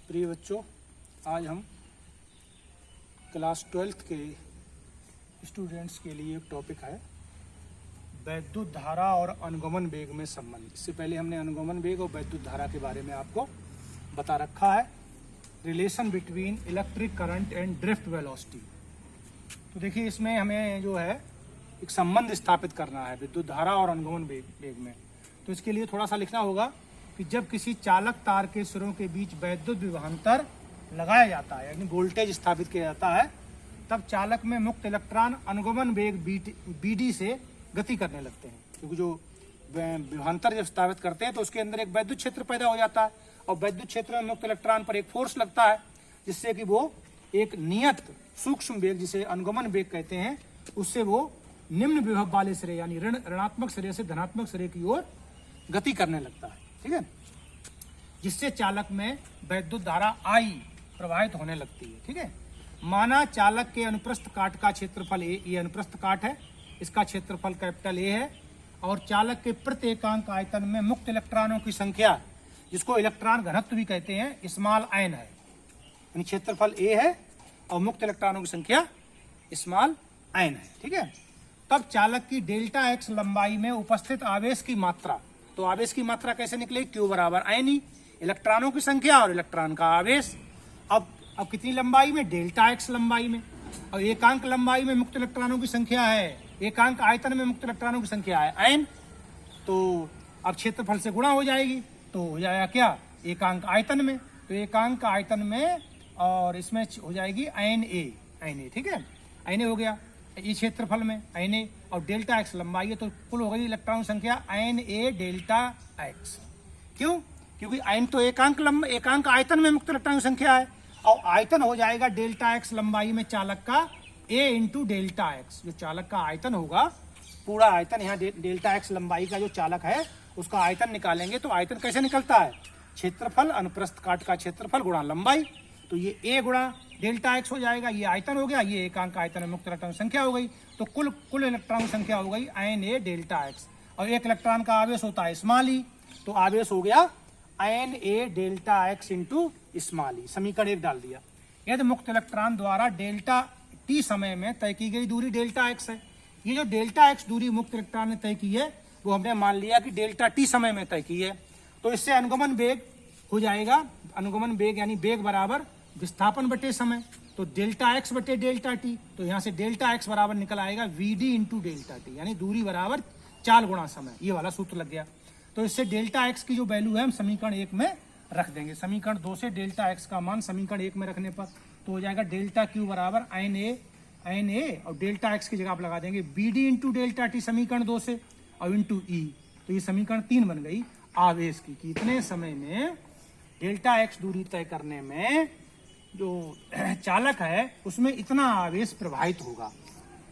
प्रिय बच्चों, आज हम क्लास 12th के स्टूडेंट्स के लिए एक टॉपिक है वैद्युत धारा और अनुगमन वेग में संबंध। इससे पहले हमने अनुगमन वेग और वैद्युत धारा के बारे में आपको बता रखा है, relation between electric current and drift velocity. तो देखिए, इसमें हमें जो है एक संबंध स्थापित करना है विद्युत धारा और अनुगमन वेग में। तो इसके लिए थोड़ा सा लिखना होगा कि जब किसी चालक तार के सिरों के बीच वैद्युत विभवांतर लगाया जाता है, यानी वोल्टेज स्थापित किया जाता है, तब चालक में मुक्त इलेक्ट्रॉन अनुगमन वेग BD से गति करने लगते हैं। क्योंकि जो विभवांतर जब स्थापित करते हैं तो उसके अंदर एक वैद्युत क्षेत्र पैदा हो जाता है, और वैद्युत क्षेत्र में मुक्त इलेक्ट्रॉन पर एक फोर्स लगता है, जिससे कि वो एक नियत सूक्ष्म वेग, जिसे अनुगमन वेग कहते हैं, उससे वो निम्न विभव वाले सिरे यानी ऋणात्मक सिरे से धनात्मक सिरे की ओर गति करने लगता है। ठीक है, जिससे चालक में वैद्युत धारा I प्रवाहित होने लगती है। ठीक है, माना चालक के अनुप्रस्थ काट का क्षेत्रफल A, ये अनुप्रस्थ काट है, इसका क्षेत्रफल कैपिटल A है, और चालक के प्रति एकांक आयतन में मुक्त इलेक्ट्रॉनों की संख्या, जिसको इलेक्ट्रॉन घनत्व भी कहते हैं, स्मॉल n है। यानी क्षेत्रफल A है और मुक्त इलेक्ट्रॉनों की संख्या स्मॉल n है। ठीक है, तब चालक की डेल्टा x लंबाई में उपस्थित आवेश की मात्रा, तो आवेश की मात्रा कैसे निकले? Q बराबर n, इलेक्ट्रॉनों की संख्या और इलेक्ट्रॉन का आवेश। अब कितनी लंबाई में? डेल्टा x लंबाई में, और एकांक लंबाई में मुक्त इलेक्ट्रॉनों की संख्या है, एकांक आयतन में मुक्त इलेक्ट्रॉनों की संख्या है n। तो अब क्षेत्रफल से गुणा हो जाएगी, तो हो जाएगा क्या? एकांक आयतन में, तो एकांक आयतन में और इसमें हो जाएगी Na। ठीक है, Na हो गया ये क्षेत्रफल में Na, और डेल्टा x लंबाई है, तो कुल हो गई इलेक्ट्रॉन संख्या Na डेल्टा x। क्यों? क्योंकि n तो एकांक आयतन में मुक्त इलेक्ट्रॉन की संख्या है, और आयतन हो जाएगा डेल्टा x लंबाई में चालक का A इंटू डेल्टा x। जो चालक का आयतन होगा, पूरा आयतन, यहाँ डेल्टा x लंबाई का जो चालक है उसका आयतन निकालेंगे, तो आयतन कैसे निकलता है? क्षेत्रफल अनुप्रस्थ काट का क्षेत्रफल गुणा लंबाई, तो ये A गुणा डेल्टा x हो जाएगा, ये आयतन हो गया, ये एकांक आयतन में मुक्त इलेक्ट्रॉन संख्या हो गई, तो कुल इलेक्ट्रॉन संख्या हो गई Na डेल्टा x, और एक इलेक्ट्रॉन का आवेश होता है स्मॉल e, तो आवेश हो गया Na delta x into small e। समीकरण 1 डाल दिया। यदि मुक्त इलेक्ट्रॉन द्वारा डेल्टा t समय में तय की गई दूरी डेल्टा x है, ये जो डेल्टा x दूरी मुक्त इलेक्ट्रॉन ने तय की है, वो हमने मान लिया कि डेल्टा t समय में तय की है, तो इससे अनुगमन वेग हो जाएगा, अनुगमन वेग यानी वेग बराबर विस्थापन बटे समय, तो डेल्टा x बटे डेल्टा t, तो यहाँ से डेल्टा x बराबर निकल आएगा VD इंटू डेल्टा t, यानी दूरी बराबर चाल गुणा समय। ये वाला सूत्र लग गया। तो इससे डेल्टा x की जो वैल्यू है हम समीकरण 1 में रख देंगे। समीकरण 2 से डेल्टा x का मान समीकरण 1 में रखने पर तो हो जाएगा डेल्टा Q बराबर Na, और डेल्टा x की जगह आप लगा देंगे BD इंटू डेल्टा t समीकरण 2 से, और इंटू E, तो ये समीकरण 3 बन गई आवेश की, कि इतने समय में डेल्टा x दूरी तय करने में जो चालक है उसमें इतना आवेश प्रवाहित होगा।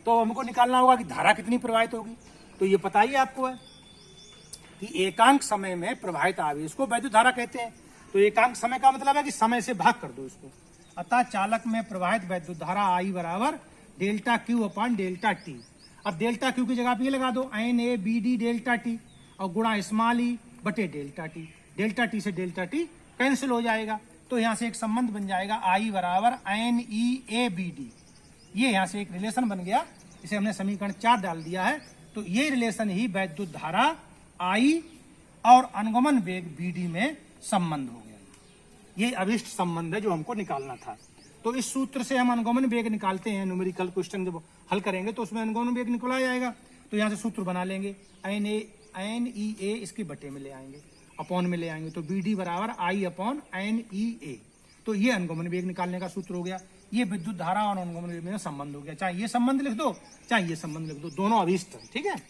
तो हमको निकालना होगा कि धारा कितनी प्रवाहित होगी। तो ये पता ही आपको है कि एकांक समय में प्रवाहित आवेश को वैद्युत धारा कहते हैं। तो एकांक समय का मतलब है कि समय से भाग कर दो इसको। अतः चालक में प्रवाहित वैद्युत धारा I बराबर delta Q upon delta T। अब डेल्टा Q की जगह पे ये लगा दो Na BD डेल्टा T, और गुणा स्मॉल e बटे डेल्टा T। डेल्टा T से डेल्टा T कैंसिल हो जाएगा, तो यहाँ से एक संबंध बन जाएगा I बराबर NeABD। ये यहाँ से एक रिलेशन बन गया, इसे हमने समीकरण 4 डाल दिया है। तो ये रिलेशन ही वैद्युत धारा I और अनुगमन वेग BD में संबंध हो गया। ये अभिष्ट संबंध है जो हमको निकालना था। तो इस सूत्र से हम अनुगमन वेग निकालते हैं। न्यूमेरिकल क्वेश्चन जब हल करेंगे तो उसमें अनुगमन वेग निकला जाएगा। तो यहाँ से सूत्र बना लेंगे, NEA इसके बटे में ले आएंगे, अपॉन में ले आएंगे, तो BD बराबर I अपॉन NEA। तो ये अनुगमन वेग निकालने का सूत्र हो गया। ये विद्युत धारा और अनुगमन वेग में संबंध हो गया। चाहे ये संबंध लिख दो, चाहे ये संबंध लिख दो, दोनों अभिष्ट है। ठीक है,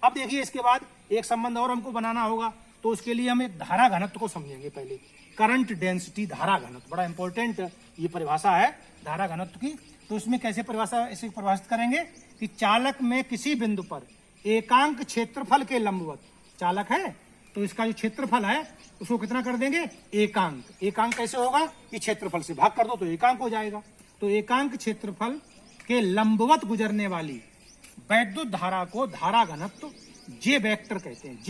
अब देखिए इसके बाद एक संबंध और हमको बनाना होगा। तो उसके लिए हम एक धारा घनत्व को समझेंगे पहले। करंट डेंसिटी धारा घनत्व, बड़ा इंपॉर्टेंट ये परिभाषा है धारा घनत्व की। तो उसमें कैसे इसे परिभाषित करेंगे कि चालक में किसी बिंदु पर एकांक क्षेत्रफल के लंबवत, चालक है तो इसका जो क्षेत्रफल है उसको कितना कर देंगे? एकांक। एकांक कैसे होगा? कि क्षेत्रफल से भाग कर दो तो एकांक हो जाएगा। तो एकांक क्षेत्रफल के लंबवत गुजरने वाली वैद्युत धारा को धारा घनत्व J वेक्टर कहते हैं।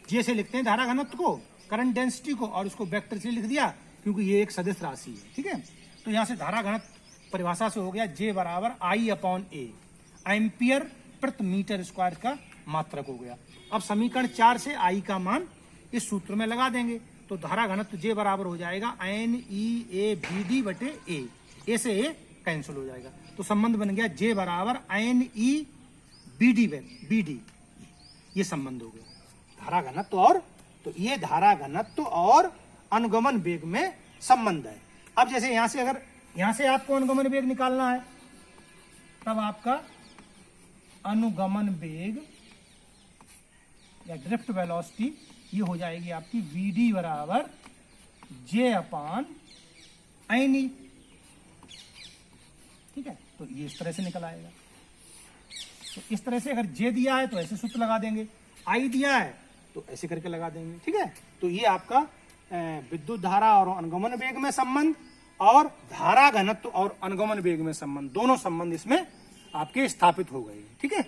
जे से लिखते हैं धारा घनत्व को, करंट डेंसिटी को, और उसको वेक्टर से लिख दिया क्योंकि ये एक सदिश राशि है। ठीक है, तो यहाँ से धारा घनत्व परिभाषा से हो गया J बराबर I/A, एम्पियर प्रति मीटर स्क्वायर का मात्रक हो गया। अब समीकरण 4 से I का मान इस सूत्र में लगा देंगे, तो धारा घनत्व J बराबर हो जाएगा NEABD बटे A, A से A कैंसिल हो जाएगा, तो संबंध बन गया J बराबर NEBD, ये संबंध हो गया धारा घनत्व और, तो ये धारा घनत्व और अनुगमन वेग में संबंध है। अब जैसे यहां से, अगर यहां से आपको अनुगमन वेग निकालना है, तब आपका अनुगमन वेग या ड्रिफ्ट वेलोसिटी ये हो जाएगी आपकी VD बराबर J/NE। ठीक है, तो ये इस तरह से निकल आएगा। तो इस तरह से अगर J दिया है तो ऐसे सूत्र लगा देंगे, I दिया है तो ऐसे करके लगा देंगे। ठीक है, तो ये आपका विद्युत धारा और अनुगमन वेग में संबंध और धारा घनत्व और अनुगमन वेग में संबंध, दोनों संबंध इसमें आपके स्थापित हो गए। ठीक है।